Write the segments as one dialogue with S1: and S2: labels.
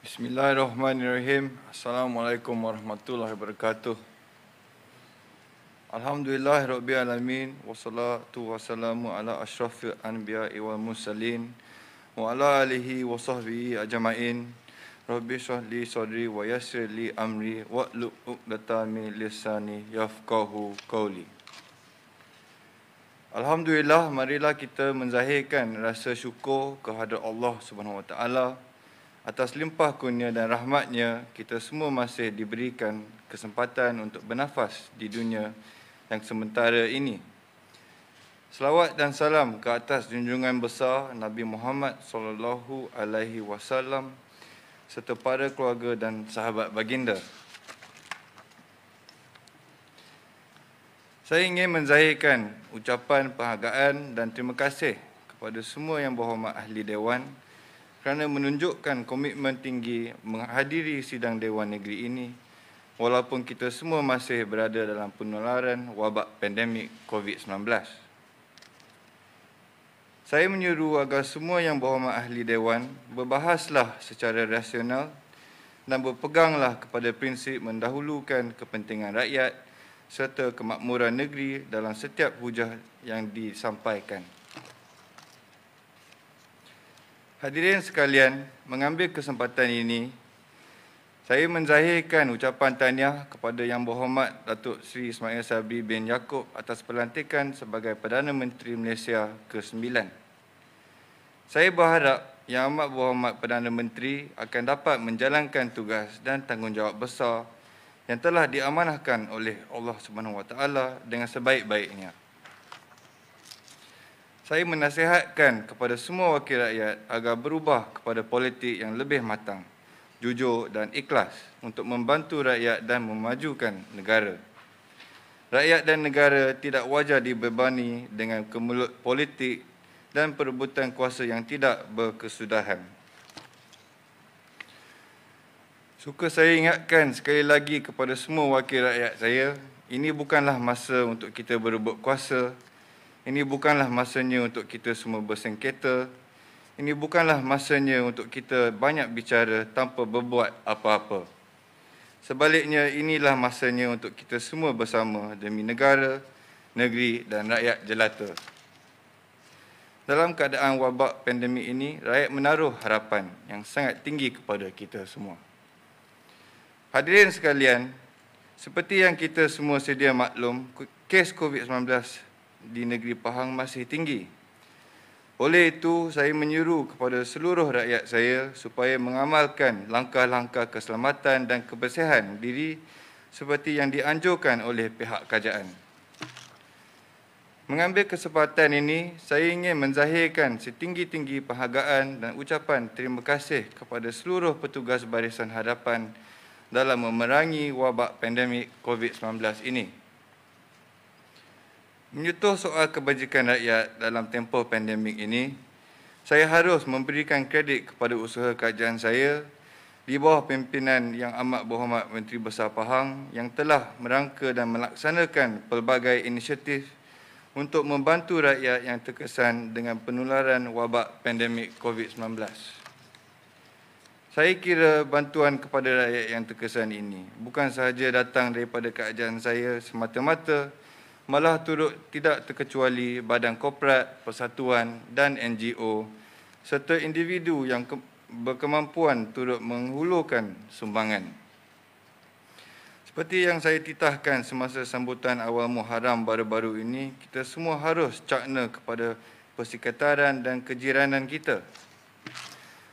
S1: Bismillahirrahmanirrahim. Assalamualaikum warahmatullahi wabarakatuh. Alhamdulillah Rabbil wassalatu wassalamu ala asyrafil anbiya'i wal mursalin wa ala alihi wa sahbihi ajma'in. Rabbi shrah li sadri wa yassir li amri wahlul 'uqdatam min lisani yafqahu qawli. Alhamdulillah, marilah kita menzahirkan rasa syukur kehadrat Allah Subhanahu wa taala atas limpah kurnia dan rahmatnya. Kita semua masih diberikan kesempatan untuk bernafas di dunia yang sementara ini. Selawat dan salam ke atas junjungan besar Nabi Muhammad sallallahu alaihi wasallam serta para keluarga dan sahabat baginda. Saya ingin menzahirkan ucapan penghargaan dan terima kasih kepada semua yang berhormat ahli Dewan kerana menunjukkan komitmen tinggi menghadiri sidang Dewan Negeri ini walaupun kita semua masih berada dalam penularan wabak pandemik COVID-19. Saya menyuruh agar semua yang berhormat ahli Dewan berbahaslah secara rasional dan berpeganglah kepada prinsip mendahulukan kepentingan rakyat serta kemakmuran negeri dalam setiap hujah yang disampaikan. Hadirin sekalian, mengambil kesempatan ini, saya menzahirkan ucapan tahniah kepada Yang Berhormat Datuk Seri Ismail Sabri bin Yaakob atas pelantikan sebagai Perdana Menteri Malaysia ke-9. Saya berharap Yang Amat Berhormat Perdana Menteri akan dapat menjalankan tugas dan tanggungjawab besar yang telah diamanahkan oleh Allah Subhanahu Wa Taala dengan sebaik-baiknya. Saya menasihatkan kepada semua wakil rakyat agar berubah kepada politik yang lebih matang, jujur dan ikhlas untuk membantu rakyat dan memajukan negara. Rakyat dan negara tidak wajar dibebani dengan kemelut politik dan perebutan kuasa yang tidak berkesudahan. Suka saya ingatkan sekali lagi kepada semua wakil rakyat saya, ini bukanlah masa untuk kita berebut kuasa. Ini bukanlah masanya untuk kita semua bersengketa. Ini bukanlah masanya untuk kita banyak bicara tanpa berbuat apa-apa. Sebaliknya, inilah masanya untuk kita semua bersama demi negara, negeri dan rakyat jelata. Dalam keadaan wabak pandemik ini, rakyat menaruh harapan yang sangat tinggi kepada kita semua. Hadirin sekalian, seperti yang kita semua sedia maklum, kes COVID-19 di negeri Pahang masih tinggi. Oleh itu, saya menyuruh kepada seluruh rakyat saya supaya mengamalkan langkah-langkah keselamatan dan kebersihan diri seperti yang dianjurkan oleh pihak kerajaan. Mengambil kesempatan ini, saya ingin menzahirkan setinggi-tinggi penghargaan dan ucapan terima kasih kepada seluruh petugas barisan hadapan dalam memerangi wabak pandemik COVID-19 ini. Menyentuh soal kebajikan rakyat dalam tempoh pandemik ini, saya harus memberikan kredit kepada usaha kerajaan saya di bawah pimpinan Yang Amat Berhormat Menteri Besar Pahang yang telah merangka dan melaksanakan pelbagai inisiatif untuk membantu rakyat yang terkesan dengan penularan wabak pandemik COVID-19. Saya kira bantuan kepada rakyat yang terkesan ini bukan sahaja datang daripada kerajaan saya semata-mata, malah turut tidak terkecuali badan korporat, persatuan dan NGO serta individu yang berkemampuan turut menghulurkan sumbangan. Seperti yang saya titahkan semasa sambutan awal Muharram baru-baru ini, kita semua harus cakna kepada persekitaran dan kejiranan kita.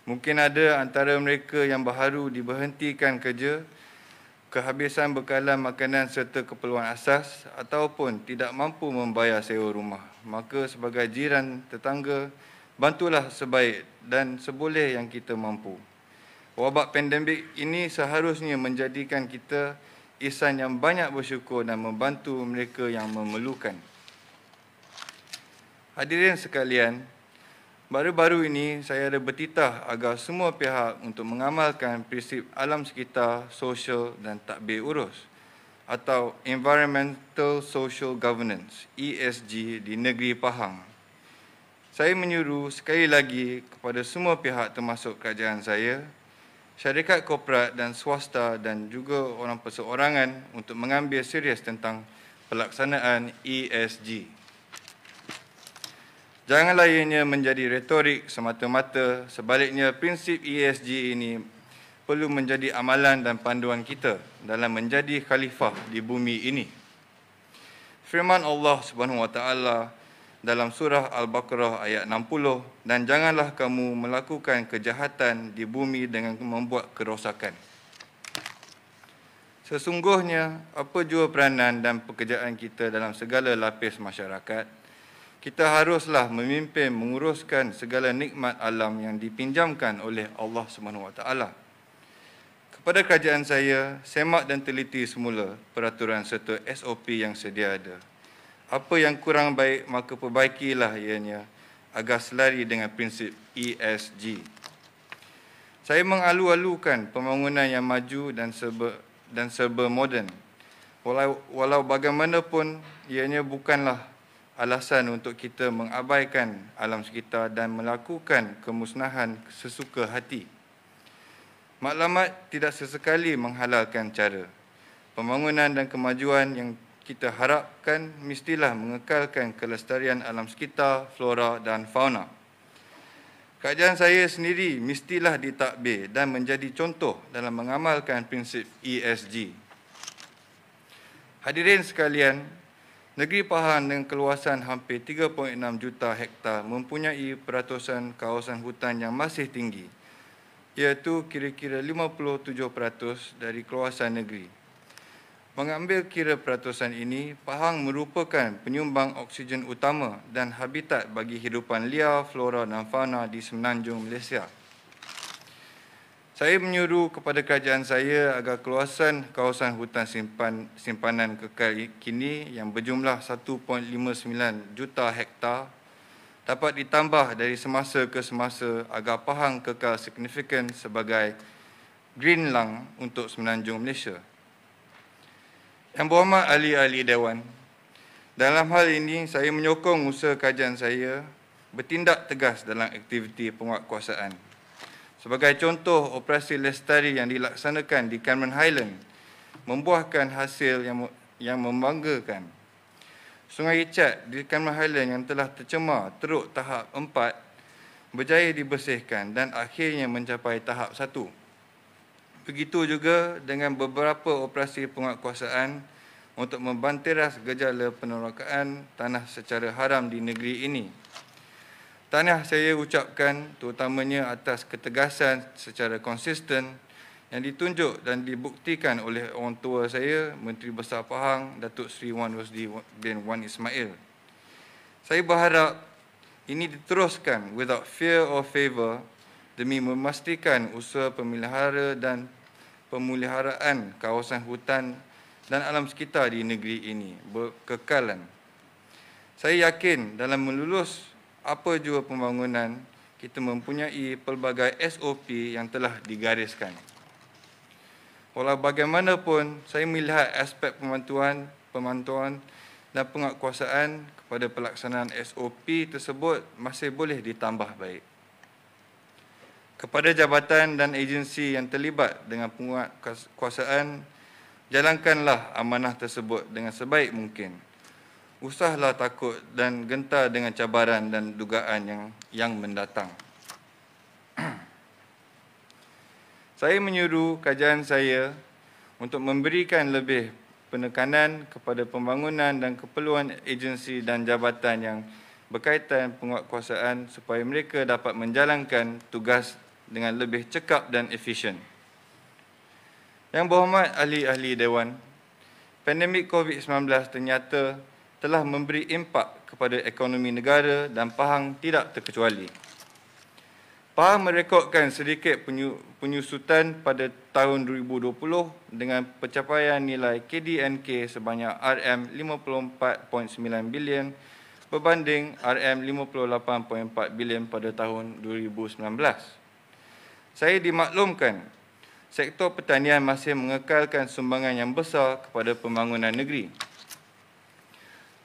S1: Mungkin ada antara mereka yang baru diberhentikan kerja, kehabisan bekalan makanan serta keperluan asas ataupun tidak mampu membayar sewa rumah. Maka sebagai jiran tetangga, bantulah sebaik dan seboleh yang kita mampu. Wabak pandemik ini seharusnya menjadikan kita insan yang banyak bersyukur dan membantu mereka yang memerlukan. Hadirin sekalian, baru-baru ini saya ada bertitah agar semua pihak untuk mengamalkan prinsip alam sekitar, sosial dan tadbir urus atau Environmental Social Governance ESG di negeri Pahang. Saya menyuruh sekali lagi kepada semua pihak termasuk kerajaan saya syarikat korporat dan swasta dan juga orang perseorangan untuk mengambil serius tentang pelaksanaan ESG. Janganlah ianya menjadi retorik semata-mata, sebaliknya prinsip ESG ini perlu menjadi amalan dan panduan kita dalam menjadi khalifah di bumi ini. Firman Allah Subhanahu wa taala dalam surah Al-Baqarah ayat 60, dan janganlah kamu melakukan kejahatan di bumi dengan membuat kerosakan. Sesungguhnya apa jua peranan dan pekerjaan kita dalam segala lapis masyarakat, kita haruslah memimpin menguruskan segala nikmat alam yang dipinjamkan oleh Allah Subhanahu wa taala. Kepada kerajaan saya, semak dan teliti semula peraturan serta SOP yang sedia ada. Apa yang kurang baik maka perbaikilah ianya agar selari dengan prinsip ESG. Saya mengalu-alukan pembangunan yang maju dan serba moden. Walau bagaimanapun ianya bukanlah alasan untuk kita mengabaikan alam sekitar dan melakukan kemusnahan sesuka hati. Maklumat tidak sesekali menghalalkan cara. Pembangunan dan kemajuan yang kita harapkan mestilah mengekalkan kelestarian alam sekitar, flora dan fauna. Kerajaan saya sendiri mestilah ditadbir dan menjadi contoh dalam mengamalkan prinsip ESG. Hadirin sekalian, negeri Pahang dengan keluasan hampir 3.6 juta hektar mempunyai peratusan kawasan hutan yang masih tinggi, iaitu kira-kira 57% dari kawasan negeri. Mengambil kira peratusan ini, Pahang merupakan penyumbang oksigen utama dan habitat bagi hidupan liar, flora dan fauna di semenanjung Malaysia. Saya menyuruh kepada kerajaan saya agar keluasan kawasan hutan simpanan kekal kini yang berjumlah 1.59 juta hektar dapat ditambah dari semasa ke semasa agar Pahang kekal signifikan sebagai green lung untuk semenanjung Malaysia. Yang berhormat ahli-ahli Dewan, dalam hal ini saya menyokong usaha kerajaan saya bertindak tegas dalam aktiviti penguatkuasaan. Sebagai contoh, operasi lestari yang dilaksanakan di Cameron Highland membuahkan hasil yang membanggakan. Sungai Ichat di Cameron Highland yang telah tercemar teruk tahap 4 berjaya dibersihkan dan akhirnya mencapai tahap 1. Begitu juga dengan beberapa operasi penguatkuasaan untuk membantiras gejala penolakan tanah secara haram di negeri ini. Tahniah saya ucapkan terutamanya atas ketegasan secara konsisten yang ditunjuk dan dibuktikan oleh orang tua saya, Menteri Besar Pahang, Datuk Seri Wan Rosdi bin Wan Ismail. Saya berharap ini diteruskan without fear or favour demi memastikan usaha pemelihara dan pemeliharaan kawasan hutan dan alam sekitar di negeri ini berkekalan. Saya yakin dalam melulus apa jua pembangunan, kita mempunyai pelbagai SOP yang telah digariskan. Walau bagaimanapun, saya melihat aspek pemantauan dan penguatkuasaan kepada pelaksanaan SOP tersebut masih boleh ditambah baik. Kepada jabatan dan agensi yang terlibat dengan penguatkuasaan, jalankanlah amanah tersebut dengan sebaik mungkin. Usahlah takut dan gentar dengan cabaran dan dugaan yang mendatang. Saya menyuruh kerajaan saya untuk memberikan lebih penekanan kepada pembangunan dan keperluan agensi dan jabatan yang berkaitan penguatkuasaan supaya mereka dapat menjalankan tugas dengan lebih cekap dan efisien. Yang berhormat ahli-ahli Dewan, pandemik COVID-19 ternyata telah memberi impak kepada ekonomi negara dan Pahang tidak terkecuali. Pahang merekodkan sedikit penyusutan pada tahun 2020 dengan pencapaian nilai KDNK sebanyak RM54.9 bilion berbanding RM58.4 bilion pada tahun 2019. Saya dimaklumkan sektor pertanian masih mengekalkan sumbangan yang besar kepada pembangunan negeri.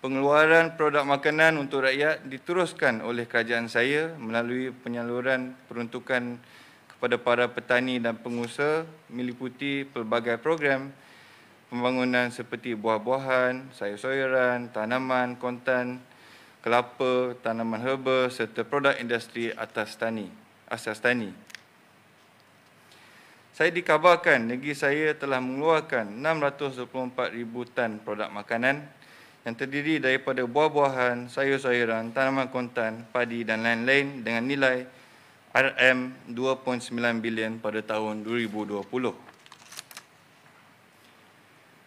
S1: Pengeluaran produk makanan untuk rakyat diteruskan oleh kerajaan saya melalui penyaluran peruntukan kepada para petani dan pengusaha meliputi pelbagai program pembangunan seperti buah-buahan, sayur-sayuran, tanaman, kontan, kelapa, tanaman herba serta produk industri asas tani. Saya dikabarkan negeri saya telah mengeluarkan 624,000 tan produk makanan yang terdiri daripada buah-buahan, sayur-sayuran, tanaman kontan, padi dan lain-lain dengan nilai RM2.9 bilion pada tahun 2020.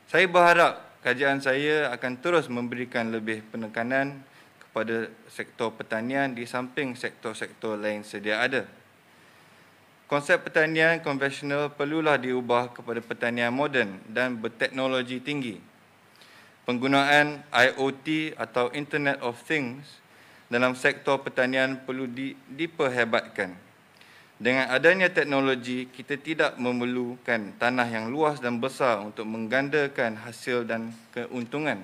S1: Saya berharap kajian saya akan terus memberikan lebih penekanan kepada sektor pertanian di samping sektor-sektor lain sedia ada. Konsep pertanian konvensional perlulah diubah kepada pertanian moden dan berteknologi tinggi. Penggunaan IoT atau Internet of Things dalam sektor pertanian perlu diperhebatkan. Dengan adanya teknologi, kita tidak memerlukan tanah yang luas dan besar untuk menggandakan hasil dan keuntungan.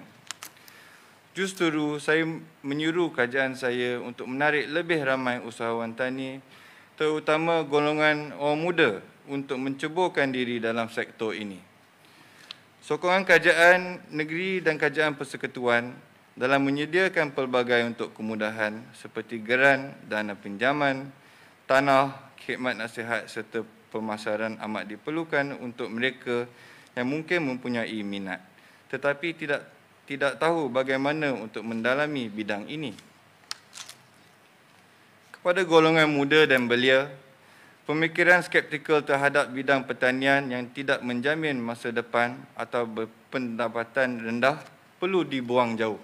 S1: Justru saya menyuruh kajian saya untuk menarik lebih ramai usahawan tani, terutama golongan orang muda untuk menceburkan diri dalam sektor ini. Sokongan kerajaan negeri dan kerajaan persekutuan dalam menyediakan pelbagai untuk kemudahan seperti geran, dana pinjaman, tanah, khidmat nasihat serta pemasaran amat diperlukan untuk mereka yang mungkin mempunyai minat tetapi tidak tahu bagaimana untuk mendalami bidang ini. Kepada golongan muda dan belia, pemikiran skeptikal terhadap bidang pertanian yang tidak menjamin masa depan atau berpendapatan rendah perlu dibuang jauh.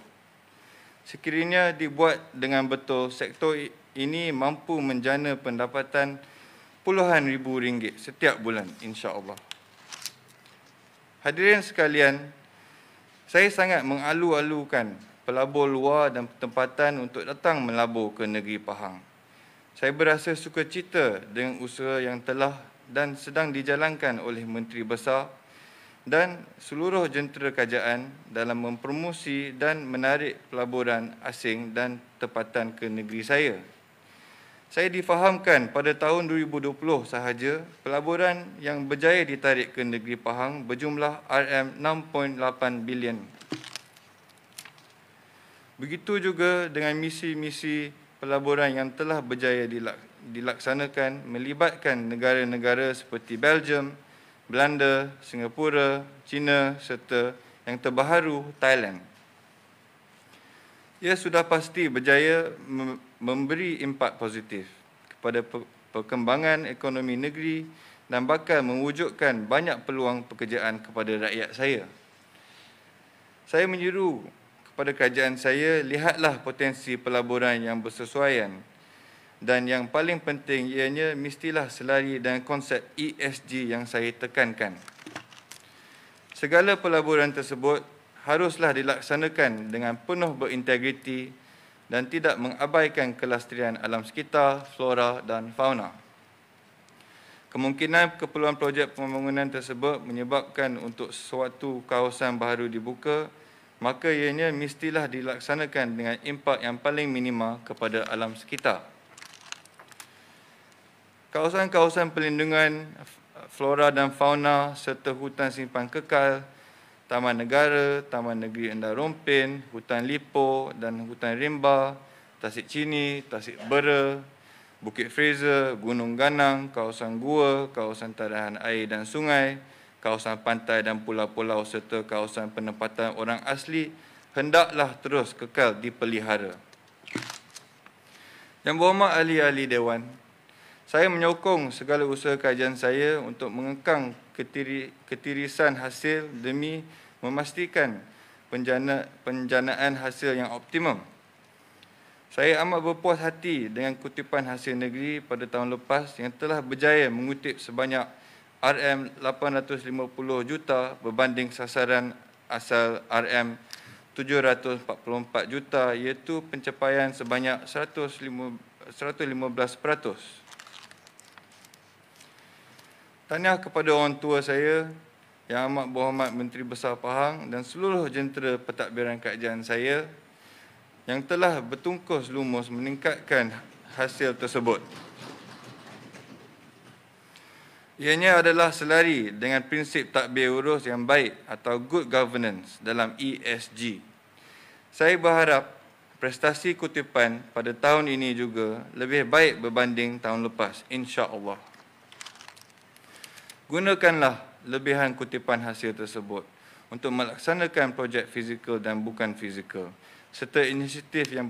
S1: Sekiranya dibuat dengan betul, sektor ini mampu menjana pendapatan puluhan ribu ringgit setiap bulan, insya-Allah. Hadirin sekalian, saya sangat mengalu-alukan pelabur luar dan tempatan untuk datang melabur ke negeri Pahang. Saya berasa sukacita dengan usaha yang telah dan sedang dijalankan oleh Menteri Besar dan seluruh jentera kerajaan dalam mempromosi dan menarik pelaburan asing dan tempatan ke negeri saya. Saya difahamkan pada tahun 2020 sahaja, pelaburan yang berjaya ditarik ke negeri Pahang berjumlah RM6.8 bilion. Begitu juga dengan misi-misi pelaburan yang telah berjaya dilaksanakan melibatkan negara-negara seperti Belgium, Belanda, Singapura, China serta yang terbaru Thailand. Ia sudah pasti berjaya memberi impak positif kepada perkembangan ekonomi negeri dan bakal mewujudkan banyak peluang pekerjaan kepada rakyat saya. Saya menyuruh kepada kerajaan saya, lihatlah potensi pelaburan yang bersesuaian dan yang paling penting ianya mestilah selari dengan konsep ESG yang saya tekankan. Segala pelaburan tersebut haruslah dilaksanakan dengan penuh berintegriti dan tidak mengabaikan kelestarian alam sekitar, flora dan fauna. Kemungkinan keperluan projek pembangunan tersebut menyebabkan untuk suatu kawasan baru dibuka, maka ianya mestilah dilaksanakan dengan impak yang paling minima kepada alam sekitar. Kawasan-kawasan perlindungan flora dan fauna serta hutan simpan kekal, taman negara, taman negeri Endar Rompin, hutan Lipo dan hutan rimba, Tasik Chini, Tasik Bera, Bukit Fraser, Gunung Ganang, kawasan gua, kawasan tadahan air dan sungai, kawasan pantai dan pulau-pulau serta kawasan penempatan orang asli hendaklah terus kekal dipelihara. Yang berhormat ahli-ahli Dewan, saya menyokong segala usaha kajian saya untuk mengekang ketirisan hasil demi memastikan penjanaan hasil yang optimum. Saya amat berpuas hati dengan kutipan hasil negeri pada tahun lepas yang telah berjaya mengutip sebanyak RM850 juta berbanding sasaran asal RM744 juta iaitu pencapaian sebanyak 115%. Tahniah kepada orang tua saya yang amat berhormat Menteri Besar Pahang dan seluruh jentera pentadbiran kerajaan saya yang telah bertungkus lumus meningkatkan hasil tersebut. Ianya adalah selari dengan prinsip tadbir urus yang baik atau good governance dalam ESG. Saya berharap prestasi kutipan pada tahun ini juga lebih baik berbanding tahun lepas, insya-Allah. Gunakanlah lebihan kutipan hasil tersebut untuk melaksanakan projek fizikal dan bukan fizikal, serta inisiatif yang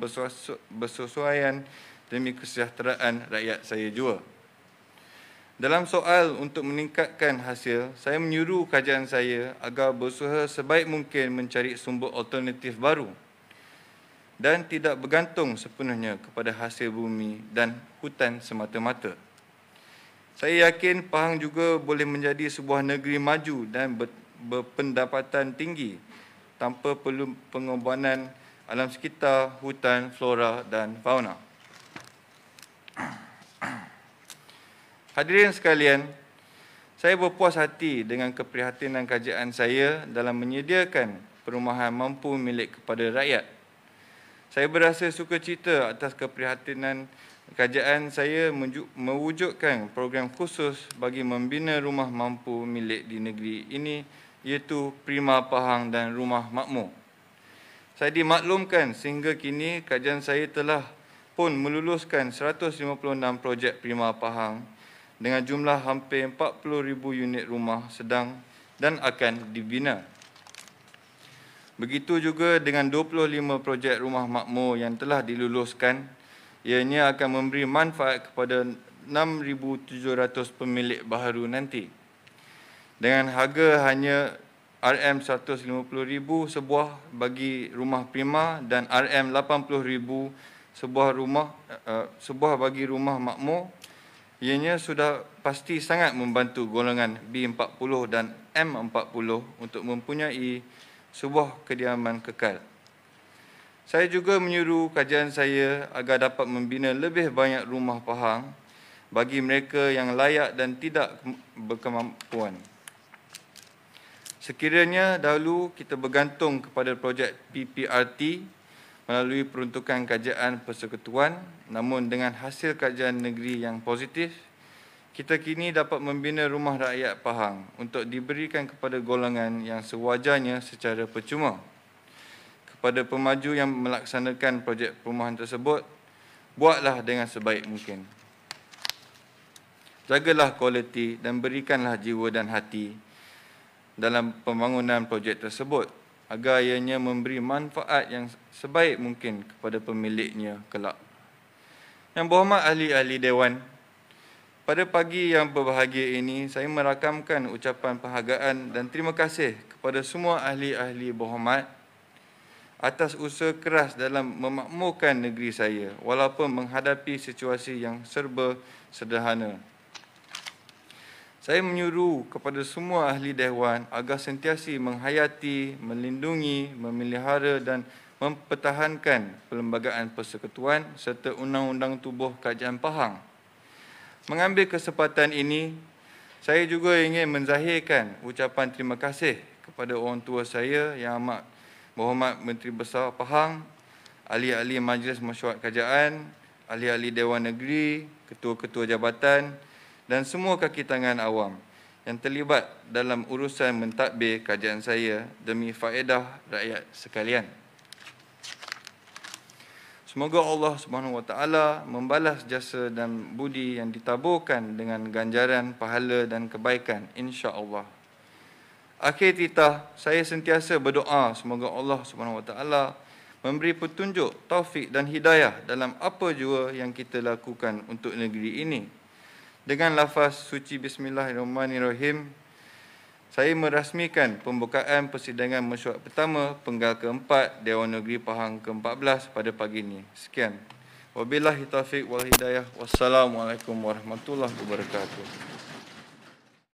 S1: bersesuaian demi kesejahteraan rakyat saya jua. Dalam soal untuk meningkatkan hasil, saya menyuruh kajian saya agar berusaha sebaik mungkin mencari sumber alternatif baru dan tidak bergantung sepenuhnya kepada hasil bumi dan hutan semata-mata. Saya yakin Pahang juga boleh menjadi sebuah negeri maju dan berpendapatan tinggi tanpa perlu pengorbanan alam sekitar, hutan, flora dan fauna. Hadirin sekalian, saya berpuas hati dengan keprihatinan kajian saya dalam menyediakan perumahan mampu milik kepada rakyat. Saya berasa sukacita atas keprihatinan kajian saya mewujudkan program khusus bagi membina rumah mampu milik di negeri ini, iaitu Prima Pahang dan Rumah Makmur. Saya dimaklumkan sehingga kini kajian saya telah pun meluluskan 156 projek Prima Pahang dengan jumlah hampir 40,000 unit rumah sedang dan akan dibina. Begitu juga dengan 25 projek rumah makmur yang telah diluluskan, ianya akan memberi manfaat kepada 6,700 pemilik baharu nanti. Dengan harga hanya RM150,000 sebuah bagi rumah prima dan RM80,000 sebuah bagi rumah makmur, ianya sudah pasti sangat membantu golongan B40 dan M40 untuk mempunyai sebuah kediaman kekal. Saya juga menyuruh kajian saya agar dapat membina lebih banyak rumah Pahang bagi mereka yang layak dan tidak berkemampuan. Sekiranya dahulu kita bergantung kepada projek PPRT melalui peruntukan kajian persekutuan, namun dengan hasil kajian negeri yang positif, kita kini dapat membina rumah rakyat Pahang untuk diberikan kepada golongan yang sewajarnya secara percuma. Kepada pemaju yang melaksanakan projek perumahan tersebut, buatlah dengan sebaik mungkin. Jagalah kualiti dan berikanlah jiwa dan hati dalam pembangunan projek tersebut agar ianya memberi manfaat yang sebaik mungkin kepada pemiliknya kelak. Yang berhormat ahli-ahli Dewan, pada pagi yang berbahagia ini, saya merakamkan ucapan penghargaan dan terima kasih kepada semua ahli-ahli berhormat atas usaha keras dalam memakmurkan negeri saya walaupun menghadapi situasi yang serba sederhana. Saya menyuruh kepada semua ahli Dewan agar sentiasa menghayati, melindungi, memelihara dan mempertahankan Perlembagaan Persekutuan serta Undang-Undang Tubuh Kajian Pahang. Mengambil kesempatan ini, saya juga ingin menzahirkan ucapan terima kasih kepada orang tua saya yang amat berhormat Menteri Besar Pahang, ahli-ahli Majlis Mesyuarat Kerajaan, ahli-ahli Dewan Negeri, ketua-ketua jabatan dan semua kaki tangan awam yang terlibat dalam urusan mentadbir kajian saya demi faedah rakyat sekalian. Semoga Allah SWT membalas jasa dan budi yang ditaburkan dengan ganjaran, pahala dan kebaikan, insya-Allah. Akhir titah, saya sentiasa berdoa semoga Allah SWT memberi petunjuk, taufik dan hidayah dalam apa jua yang kita lakukan untuk negeri ini. Dengan lafaz suci Bismillahirrahmanirrahim, saya merasmikan pembukaan persidangan mesyuarat pertama penggal keempat Dewan Negeri Pahang ke-14 pada pagi ini. Sekian. Wabillahi taufiq wal hidayah. Wassalamualaikum warahmatullahi wabarakatuh.